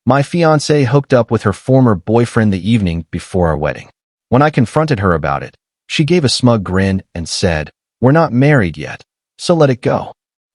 My fiancée hooked up with her former boyfriend the evening before our wedding. When I confronted her about it, she gave a smug grin and said, "We're not married yet, so let it go."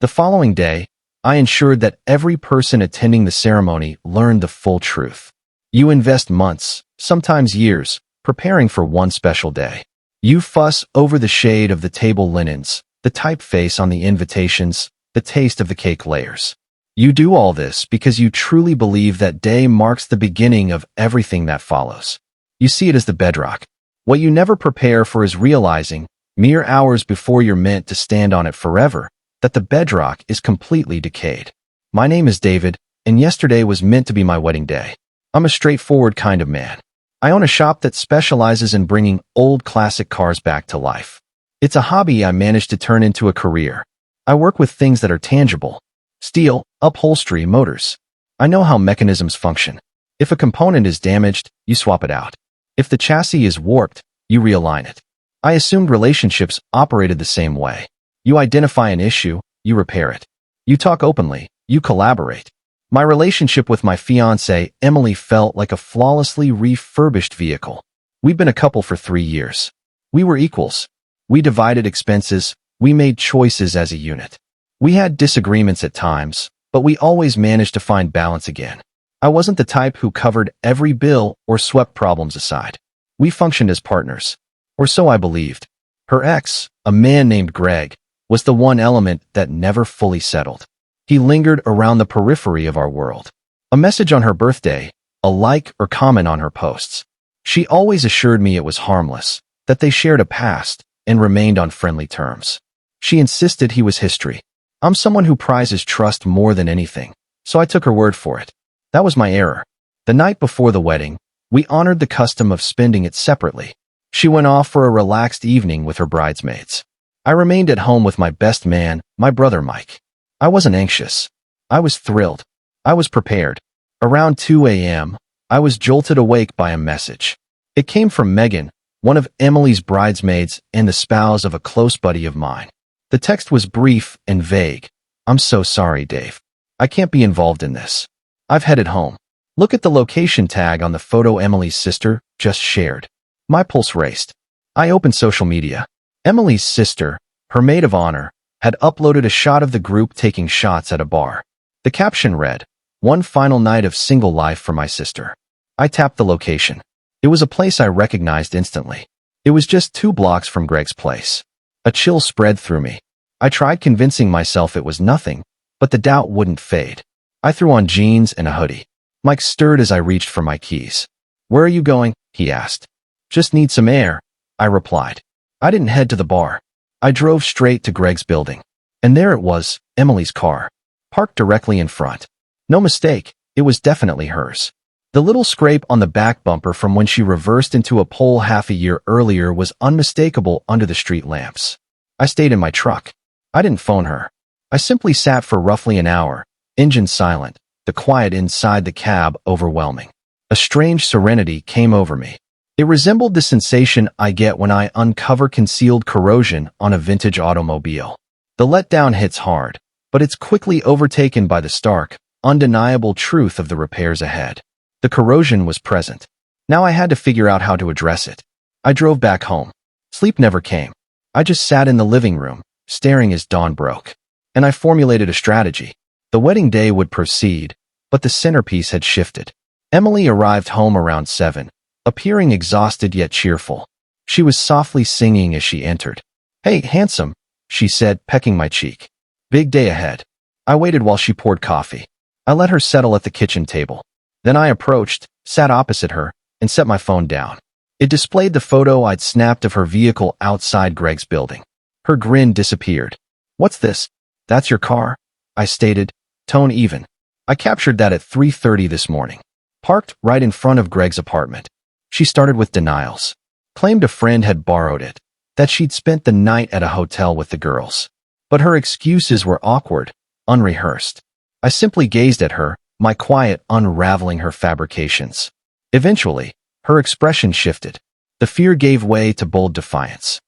The following day, I ensured that every person attending the ceremony learned the full truth. You invest months, sometimes years, preparing for one special day. You fuss over the shade of the table linens, the typeface on the invitations, the taste of the cake layers. You do all this because you truly believe that day marks the beginning of everything that follows. You see it as the bedrock. What you never prepare for is realizing, mere hours before you're meant to stand on it forever, that the bedrock is completely decayed. My name is David, and yesterday was meant to be my wedding day. I'm a straightforward kind of man. I own a shop that specializes in bringing old classic cars back to life. It's a hobby I managed to turn into a career. I work with things that are tangible. Steel, upholstery, motors. I know how mechanisms function. If a component is damaged, you swap it out. If the chassis is warped, you realign it. I assumed relationships operated the same way. You identify an issue, you repair it. You talk openly, you collaborate. My relationship with my fiancée, Emily, felt like a flawlessly refurbished vehicle. We've been a couple for 3 years. We were equals. We divided expenses. We made choices as a unit. We had disagreements at times, but we always managed to find balance again. I wasn't the type who covered every bill or swept problems aside. We functioned as partners, or so I believed. Her ex, a man named Greg, was the one element that never fully settled. He lingered around the periphery of our world. A message on her birthday, a like or comment on her posts. She always assured me it was harmless, that they shared a past and remained on friendly terms. She insisted he was history. I'm someone who prizes trust more than anything, so I took her word for it. That was my error. The night before the wedding, we honored the custom of spending it separately. She went off for a relaxed evening with her bridesmaids. I remained at home with my best man, my brother Mike. I wasn't anxious. I was thrilled. I was prepared. Around 2 a.m., I was jolted awake by a message. It came from Megan, one of Emily's bridesmaids and the spouse of a close buddy of mine. The text was brief and vague. "I'm so sorry, Dave. I can't be involved in this. I've headed home. Look at the location tag on the photo Emily's sister just shared." My pulse raced. I opened social media. Emily's sister, her maid of honor, had uploaded a shot of the group taking shots at a bar. The caption read, "One final night of single life for my sister." I tapped the location. It was a place I recognized instantly. It was just 2 blocks from Greg's place. A chill spread through me. I tried convincing myself it was nothing, but the doubt wouldn't fade. I threw on jeans and a hoodie. Mike stirred as I reached for my keys. "Where are you going?" he asked. "Just need some air," I replied. I didn't head to the bar. I drove straight to Greg's building. And there it was, Emily's car, parked directly in front. No mistake, it was definitely hers. The little scrape on the back bumper from when she reversed into a pole half a year earlier was unmistakable under the street lamps. I stayed in my truck. I didn't phone her. I simply sat for roughly an hour, engine silent, the quiet inside the cab overwhelming. A strange serenity came over me. It resembled the sensation I get when I uncover concealed corrosion on a vintage automobile. The letdown hits hard, but it's quickly overtaken by the stark, undeniable truth of the repairs ahead. The corrosion was present. Now I had to figure out how to address it. I drove back home. Sleep never came. I just sat in the living room, staring as dawn broke. And I formulated a strategy. The wedding day would proceed, but the centerpiece had shifted. Emily arrived home around 7, appearing exhausted yet cheerful. She was softly singing as she entered. "Hey, handsome," she said, pecking my cheek. "Big day ahead." I waited while she poured coffee. I let her settle at the kitchen table. Then I approached, sat opposite her, and set my phone down. It displayed the photo I'd snapped of her vehicle outside Greg's building. Her grin disappeared. "What's this?" "That's your car," I stated, tone even. "I captured that at 3:30 this morning. Parked right in front of Greg's apartment." She started with denials. Claimed a friend had borrowed it, that she'd spent the night at a hotel with the girls. But her excuses were awkward, unrehearsed. I simply gazed at her, my quiet unraveling her fabrications. Eventually, her expression shifted. The fear gave way to bold defiance.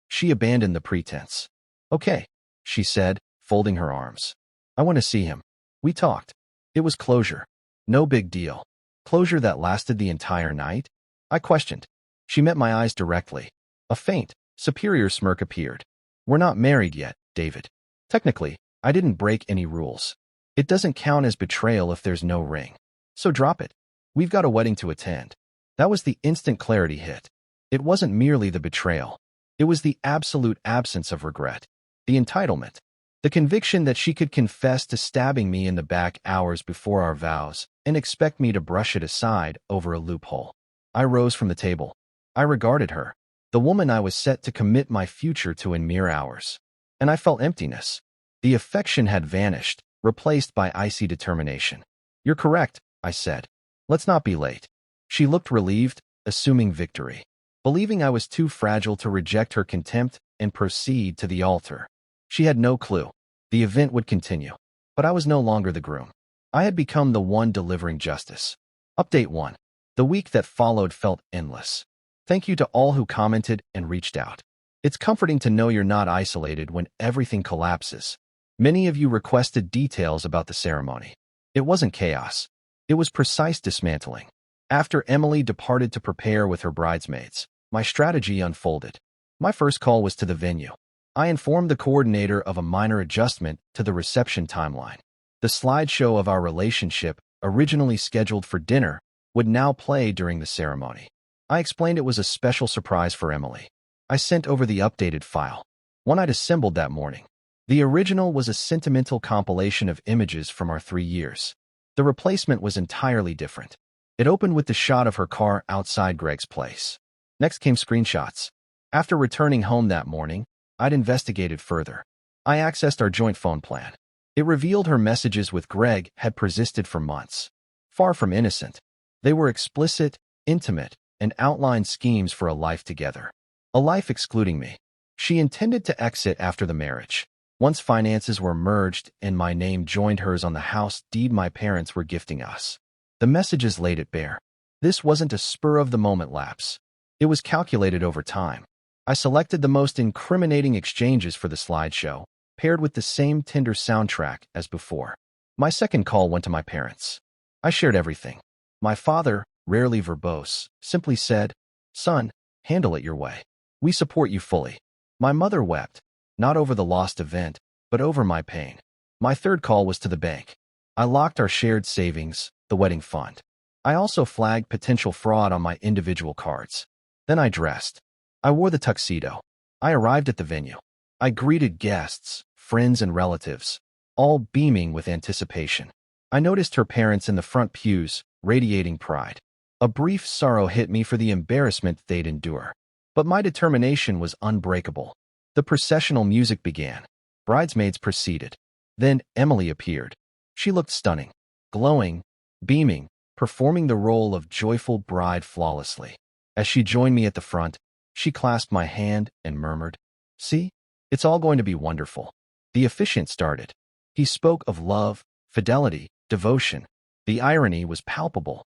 She abandoned the pretense. "Okay," she said, folding her arms. "I want to see him." We talked. It was closure. No big deal. Closure that lasted the entire night? I questioned. She met my eyes directly. A faint, superior smirk appeared. We're not married yet, David. Technically, I didn't break any rules. It doesn't count as betrayal if there's no ring. So drop it. We've got a wedding to attend. That was the instant clarity hit. It wasn't merely the betrayal. It was the absolute absence of regret. The entitlement. The conviction that she could confess to stabbing me in the back hours before our vows and expect me to brush it aside over a loophole. I rose from the table. I regarded her, the woman I was set to commit my future to in mere hours. And I felt emptiness. The affection had vanished, replaced by icy determination. You're correct, I said. Let's not be late. She looked relieved, assuming victory. Believing I was too fragile to reject her contempt and proceed to the altar. She had no clue. The event would continue. But I was no longer the groom. I had become the one delivering justice. Update 1. The week that followed felt endless. Thank you to all who commented and reached out. It's comforting to know you're not isolated when everything collapses. Many of you requested details about the ceremony. It wasn't chaos. It was precise dismantling. After Emily departed to prepare with her bridesmaids, my strategy unfolded. My first call was to the venue. I informed the coordinator of a minor adjustment to the reception timeline. The slideshow of our relationship, originally scheduled for dinner, would now play during the ceremony. I explained it was a special surprise for Emily. I sent over the updated file, one I'd assembled that morning. The original was a sentimental compilation of images from our 3 years. The replacement was entirely different. It opened with the shot of her car outside Greg's place. Next came screenshots. After returning home that morning, I'd investigated further. I accessed our joint phone plan. It revealed her messages with Greg had persisted for months. Far from innocent. They were explicit, intimate, and outlined schemes for a life together. A life excluding me. She intended to exit after the marriage. Once finances were merged and my name joined hers on the house deed my parents were gifting us. The messages laid it bare. This wasn't a spur-of-the-moment lapse. It was calculated over time. I selected the most incriminating exchanges for the slideshow, paired with the same Tinder soundtrack as before. My second call went to my parents. I shared everything. My father, rarely verbose, simply said, "Son, handle it your way. We support you fully." My mother wept, not over the lost event, but over my pain. My third call was to the bank. I locked our shared savings, the wedding fund. I also flagged potential fraud on my individual cards. Then I dressed. I wore the tuxedo. I arrived at the venue. I greeted guests, friends, and relatives, all beaming with anticipation. I noticed her parents in the front pews, radiating pride. A brief sorrow hit me for the embarrassment they'd endure. But my determination was unbreakable. The processional music began. Bridesmaids proceeded. Then Emily appeared. She looked stunning, glowing, beaming, performing the role of joyful bride flawlessly. As she joined me at the front, she clasped my hand and murmured, "See, it's all going to be wonderful." The officiant started. He spoke of love, fidelity, devotion. The irony was palpable.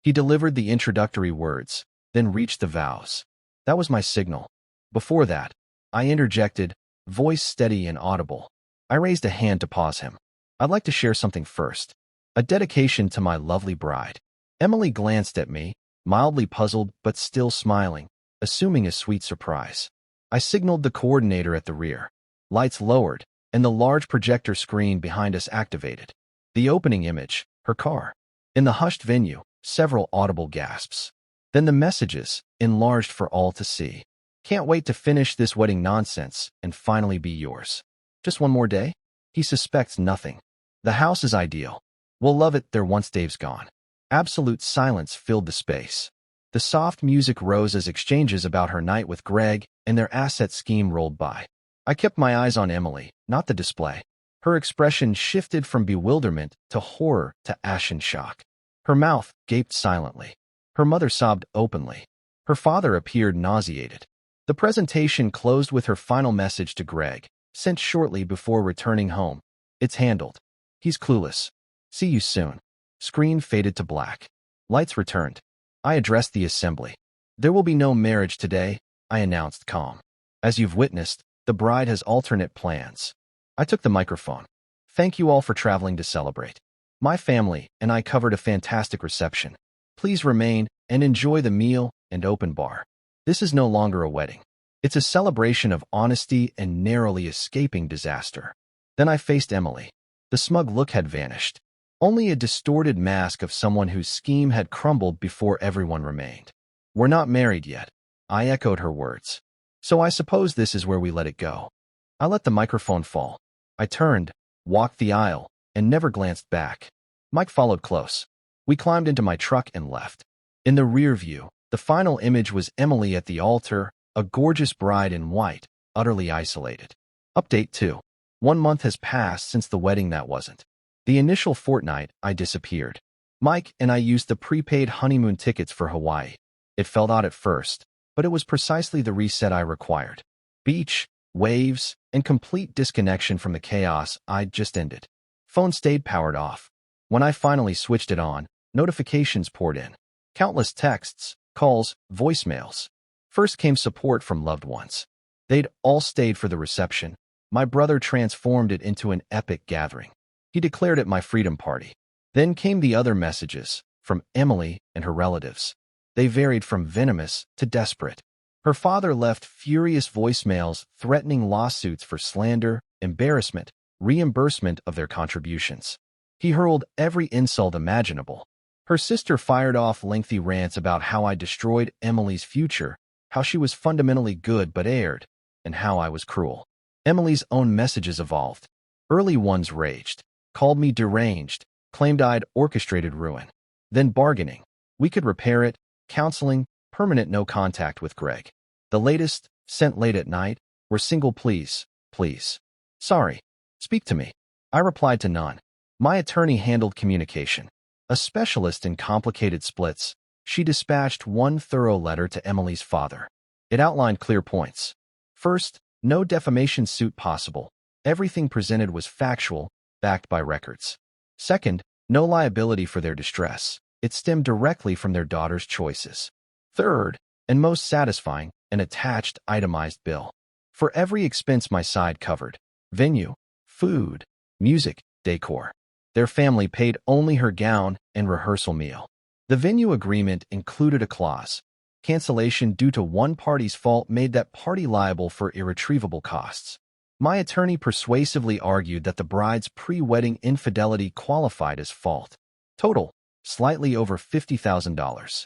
He delivered the introductory words, then reached the vows. That was my signal. Before that, I interjected, voice steady and audible. I raised a hand to pause him. "I'd like to share something first. A dedication to my lovely bride." Emily glanced at me, mildly puzzled but still smiling, assuming a sweet surprise. I signaled the coordinator at the rear. Lights lowered, and the large projector screen behind us activated. The opening image, her car. In the hushed venue, several audible gasps. Then the messages, enlarged for all to see. "Can't wait to finish this wedding nonsense and finally be yours. Just one more day?" He suspects nothing. The house is ideal. We'll love it there once Dave's gone. Absolute silence filled the space. The soft music rose as exchanges about her night with Greg and their asset scheme rolled by. I kept my eyes on Emily, not the display. Her expression shifted from bewilderment to horror to ashen shock. Her mouth gaped silently. Her mother sobbed openly. Her father appeared nauseated. The presentation closed with her final message to Greg, sent shortly before returning home. "It's handled. He's clueless. See you soon." Screen faded to black. Lights returned. I addressed the assembly. "There will be no marriage today," I announced calm. "As you've witnessed, the bride has alternate plans." I took the microphone. "Thank you all for traveling to celebrate. My family and I covered a fantastic reception. Please remain and enjoy the meal and open bar. This is no longer a wedding. It's a celebration of honesty and narrowly escaping disaster. Then I faced Emily. The smug look had vanished. Only a distorted mask of someone whose scheme had crumbled before everyone remained. We're not married yet. I echoed her words. So I suppose this is where we let it go. I let the microphone fall. I turned, walked the aisle, and never glanced back. Mike followed close. We climbed into my truck and left. In the rear view, the final image was Emily at the altar, a gorgeous bride in white, utterly isolated. Update 2. 1 month has passed since the wedding that wasn't. The initial fortnight, I disappeared. Mike and I used the prepaid honeymoon tickets for Hawaii. It felt odd at first, but it was precisely the reset I required. Beach, waves, and complete disconnection from the chaos I'd just ended. Phone stayed powered off. When I finally switched it on, notifications poured in. Countless texts, calls, voicemails. First came support from loved ones. They'd all stayed for the reception. My brother transformed it into an epic gathering. He declared it my freedom party. Then came the other messages, from Emily and her relatives. They varied from venomous to desperate. Her father left furious voicemails threatening lawsuits for slander, embarrassment, reimbursement of their contributions. He hurled every insult imaginable. Her sister fired off lengthy rants about how I destroyed Emily's future, how she was fundamentally good but erred, and how I was cruel. Emily's own messages evolved. Early ones raged, called me deranged, claimed I'd orchestrated ruin. Then bargaining. We could repair it, counseling, permanent no contact with Greg. The latest, sent late at night, were single please, please. Sorry. Speak to me. I replied to none. My attorney handled communication. A specialist in complicated splits, she dispatched one thorough letter to Emily's father. It outlined clear points. First, no defamation suit possible. Everything presented was factual, backed by records. Second, no liability for their distress. It stemmed directly from their daughter's choices. Third, and most satisfying, an attached itemized bill. For every expense my side covered. Venue, food, music, decor. Their family paid only her gown and rehearsal meal. The venue agreement included a clause. Cancellation due to one party's fault made that party liable for irretrievable costs. My attorney persuasively argued that the bride's pre-wedding infidelity qualified as fault. Total, slightly over $50,000.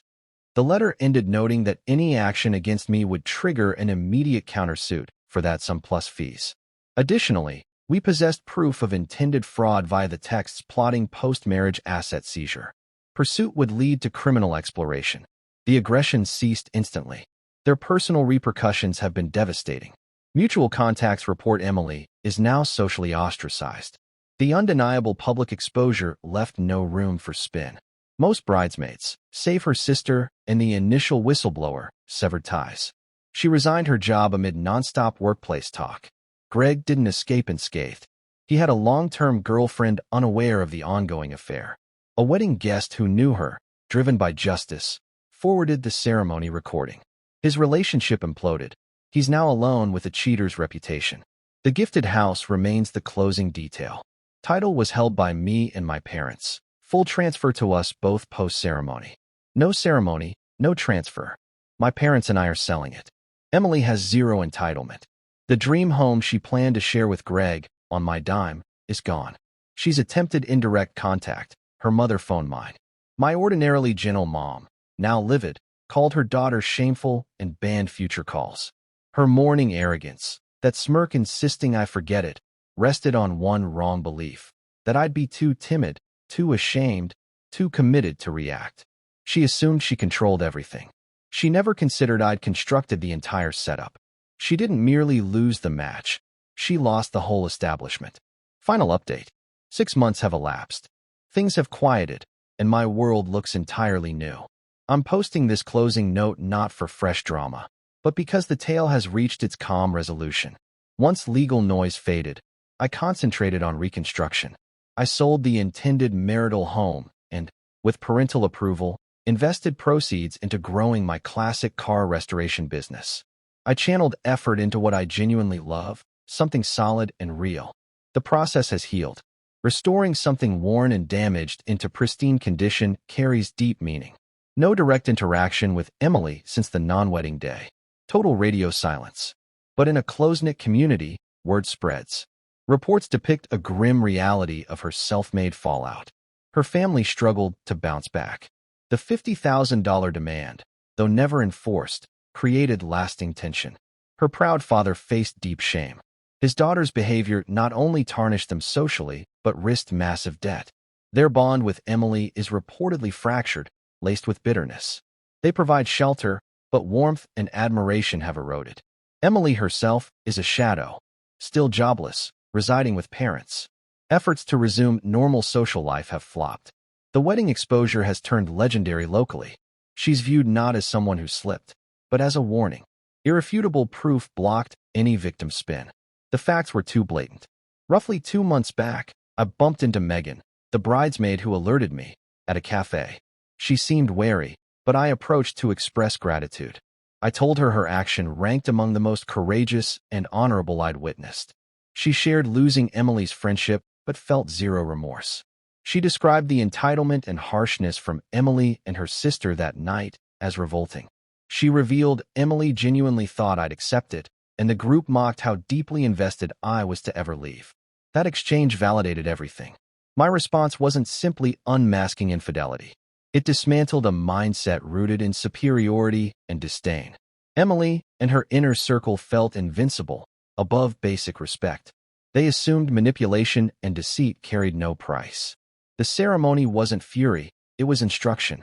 The letter ended noting that any action against me would trigger an immediate countersuit for that sum plus fees. Additionally, we possessed proof of intended fraud via the texts plotting post-marriage asset seizure. Pursuit would lead to criminal exploration. The aggression ceased instantly. Their personal repercussions have been devastating. Mutual contacts report Emily is now socially ostracized. The undeniable public exposure left no room for spin. Most bridesmaids, save her sister and the initial whistleblower, severed ties. She resigned her job amid nonstop workplace talk. Greg didn't escape unscathed. He had a long-term girlfriend unaware of the ongoing affair. A wedding guest who knew her, driven by justice, forwarded the ceremony recording. His relationship imploded. He's now alone with a cheater's reputation. The gifted house remains the closing detail. Title was held by me and my parents. Full transfer to us both post-ceremony. No ceremony, no transfer. My parents and I are selling it. Emily has zero entitlement. The dream home she planned to share with Greg, on my dime, is gone. She's attempted indirect contact. Her mother phoned mine. My ordinarily gentle mom, now livid, called her daughter shameful and banned future calls. Her mourning arrogance, that smirk insisting I forget it, rested on one wrong belief, that I'd be too timid, too ashamed, too committed to react. She assumed she controlled everything. She never considered I'd constructed the entire setup. She didn't merely lose the match. She lost the whole establishment. Final update. 6 months have elapsed. Things have quieted, and my world looks entirely new. I'm posting this closing note not for fresh drama, but because the tale has reached its calm resolution. Once legal noise faded, I concentrated on reconstruction. I sold the intended marital home and, with parental approval, invested proceeds into growing my classic car restoration business. I channeled effort into what I genuinely love, something solid and real. The process has healed. Restoring something worn and damaged into pristine condition carries deep meaning. No direct interaction with Emily since the non-wedding day. Total radio silence. But in a close-knit community, word spreads. Reports depict a grim reality of her self-made fallout. Her family struggled to bounce back. The $50,000 demand, though never enforced, created lasting tension. Her proud father faced deep shame. His daughter's behavior not only tarnished them socially, but risked massive debt. Their bond with Emily is reportedly fractured, laced with bitterness. They provide shelter, but warmth and admiration have eroded. Emily herself is a shadow, still jobless, residing with parents. Efforts to resume normal social life have flopped. The wedding exposure has turned legendary locally. She's viewed not as someone who slipped, but as a warning. Irrefutable proof blocked any victim spin. The facts were too blatant. Roughly 2 months back, I bumped into Megan, the bridesmaid who alerted me, at a cafe. She seemed wary, but I approached to express gratitude. I told her her action ranked among the most courageous and honorable I'd witnessed. She shared losing Emily's friendship, but felt zero remorse. She described the entitlement and harshness from Emily and her sister that night as revolting. She revealed Emily genuinely thought I'd accept it, and the group mocked how deeply invested I was to ever leave. That exchange validated everything. My response wasn't simply unmasking infidelity. It dismantled a mindset rooted in superiority and disdain. Emily and her inner circle felt invincible, above basic respect. They assumed manipulation and deceit carried no price. The ceremony wasn't fury, it was instruction.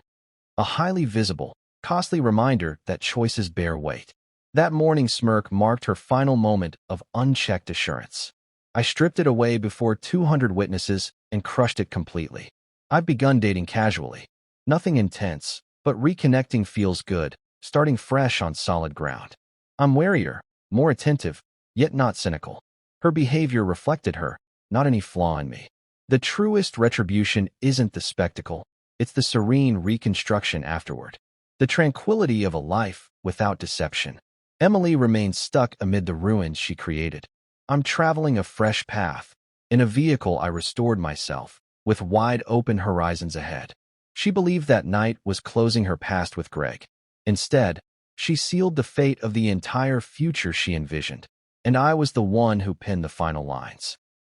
A highly visible, costly reminder that choices bear weight. That morning's smirk marked her final moment of unchecked assurance. I stripped it away before 200 witnesses and crushed it completely. I've begun dating casually. Nothing intense, but reconnecting feels good, starting fresh on solid ground. I'm warier, more attentive, yet not cynical. Her behavior reflected her, not any flaw in me. The truest retribution isn't the spectacle, it's the serene reconstruction afterward. The tranquility of a life without deception. Emily remains stuck amid the ruins she created. I'm traveling a fresh path. In a vehicle I restored myself, with wide open horizons ahead. She believed that night was closing her past with Greg. Instead, she sealed the fate of the entire future she envisioned. And I was the one who penned the final lines.